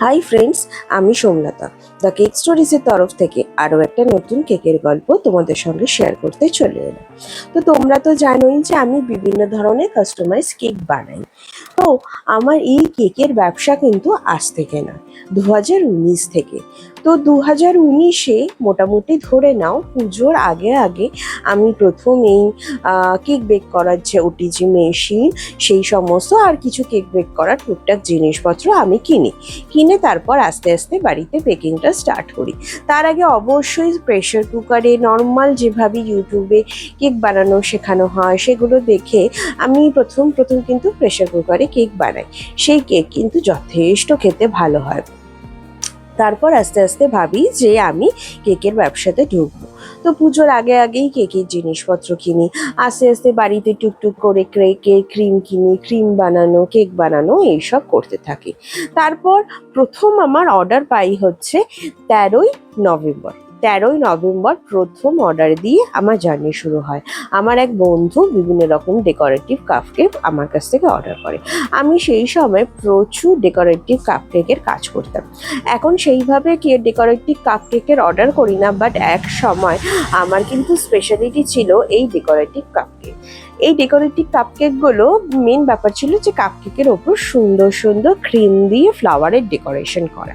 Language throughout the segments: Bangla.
হাই ফ্রেন্ডস, আমি সোমলতা দ্য কেক স্টোরিজের তরফ থেকে আরও একটা নতুন কেকের গল্প তোমাদের সঙ্গে শেয়ার করতে চলে এলাম। তো তোমরা তো জানোই যে আমি বিভিন্ন ধরনের কাস্টমাইজ কেক বানাই। তো আমার এই কেকের ব্যবসা কিন্তু আজ থেকে না, 2019 থেকে। তো 2019-এ মোটামুটি ধরে নাও পুজোর আগে আগে আমি প্রথম এই কেক বেক করার যে ওটিজি মেশিন, সেই সমস্ত আর কিছু কেক বেক করার টুকটাক জিনিসপত্র আমি কিনে তারপর আস্তে আস্তে বাড়িতে বেকিংটা স্টার্ট করি। তার আগে অবশ্যই প্রেশার কুকারে নর্মাল যেভাবে ইউটিউবে কেক বানানো শেখানো হয় সেগুলো দেখে আমি প্রথম কিন্তু প্রেশার কুকারে কেক বানাই। সেই কেক কিন্তু যথেষ্ট খেতে ভালো হয়। তারপর আস্তে আস্তে ভাবি যে আমি কেকের ব্যবসাতে ঢুকবো। তো পুজোর আগে আগেই কেকের জিনিসপত্র কিনি, আস্তে আস্তে বাড়িতে টুকটুক করে কেকের ক্রিম কিনি, ক্রিম বানানো, কেক বানানো এইসব করতে থাকি। তারপর প্রথম আমার অর্ডার পাই হচ্ছে 13ই নভেম্বর প্রথম অর্ডার দিয়ে আমার জার্নি শুরু হয়। আমার এক বন্ধু বিভিন্ন রকম ডেকোরেটিভ কাপকেক আমার কাছ থেকে অর্ডার করে। আমি সেই সময় প্রচুর ডেকোরেটিভ কাপকেকের কাজ করতাম। এখন সেইভাবে ডেকোরেটিভ কাপকেকের অর্ডার করি না, বাট এক সময় আমার কিন্তু স্পেশালিটি ছিল এই ডেকোরেটিভ কাপকেক। এই ডেকোরেটিভ কাপকেকগুলো মেন ব্যাপার ছিল যে কাপকেকের ওপর সুন্দর সুন্দর ক্রিম দিয়ে ফ্লাওয়ারের ডেকোরেশন করা।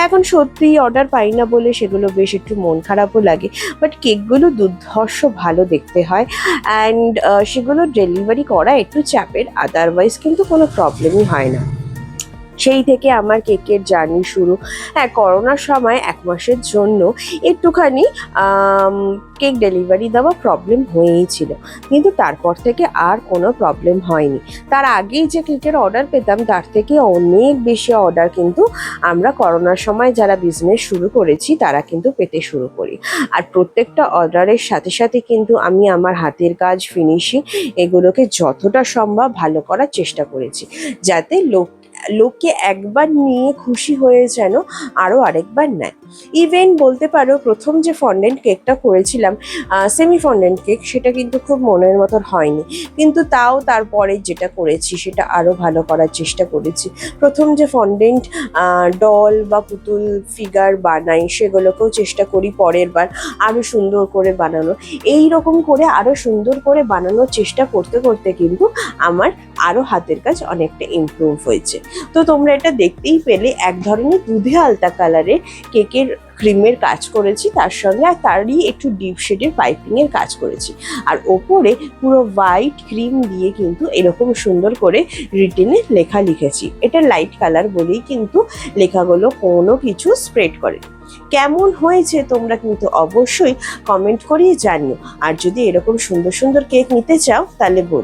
এখন সত্যি অর্ডার পাই না বলে সেগুলো বেশ একটু মন খারাপও লাগে, বাট কেকগুলো দুর্ধর্ষ ভালো দেখতে হয় অ্যান্ড সেগুলো ডেলিভারি করা একটু চাপের, আদারওয়াইজ কিন্তু কোনো প্রবলেমই হয় না। সেই থেকে আমার কেকের জার্নি শুরু। হ্যাঁ, করোনার সময় 1 মাসের জন্য একটুখানি কেক ডেলিভারি দেওয়া প্রবলেম হয়েই ছিল, কিন্তু তারপর থেকে আর কোনো প্রবলেম হয়নি। তার আগেই যে কেকের অর্ডার পেতাম তার থেকে অনেক বেশি অর্ডার কিন্তু আমরা করোনার সময় যারা বিজনেস শুরু করেছি তারা কিন্তু পেতে শুরু করি। আর প্রত্যেকটা অর্ডারের সাথে সাথে কিন্তু আমি আমার হাতের কাজ, ফিনিশিং এগুলোকে যতটা সম্ভব ভালো করার চেষ্টা করেছি, যাতে লোকে একবার নিয়ে খুশি হয়ে যেন আরও আরেকবার নেয়। ইভেন বলতে পারো প্রথম যে ফন্ডেন্ট কেকটা করেছিলাম, সেমি ফন্ডেন্ট কেক, সেটা কিন্তু খুব মনের মতন হয়নি, কিন্তু তাও তারপরে যেটা করেছি সেটা আরও ভালো করার চেষ্টা করেছি। প্রথম যে ফন্ডেন্ট ডল বা পুতুল ফিগার বানাই সেগুলোকেও চেষ্টা করি পরের বার আরও সুন্দর করে বানানো। এই রকম করে আরও সুন্দর করে বানানোর চেষ্টা করতে করতে কিন্তু আমার আরও হাতের কাজ অনেকটা ইমপ্রুভ হয়েছে। তো তোমরা এটা দেখতেই পেলে এক ধরনের দুধে আলতা কালারের কেকের ক্রিমের কাজ করেছি, তার সঙ্গে আর তারই একটু ডিপ শেডের পাইপিংয়ের কাজ করেছি। আর ওপরে পুরো হোয়াইট ক্রিম দিয়ে কিন্তু এরকম সুন্দর করে রিটেনে লেখা লিখেছি। এটা লাইট কালার বলেই কিন্তু লেখাগুলো কোনো কিছু স্প্রেড করে। কেমন হয়েছে তোমরা কিন্তু অবশ্যই কমেন্ট করিয়ে জানিও। আর যদি এরকম সুন্দর সুন্দর কেক নিতে চাও তাহলে বলো।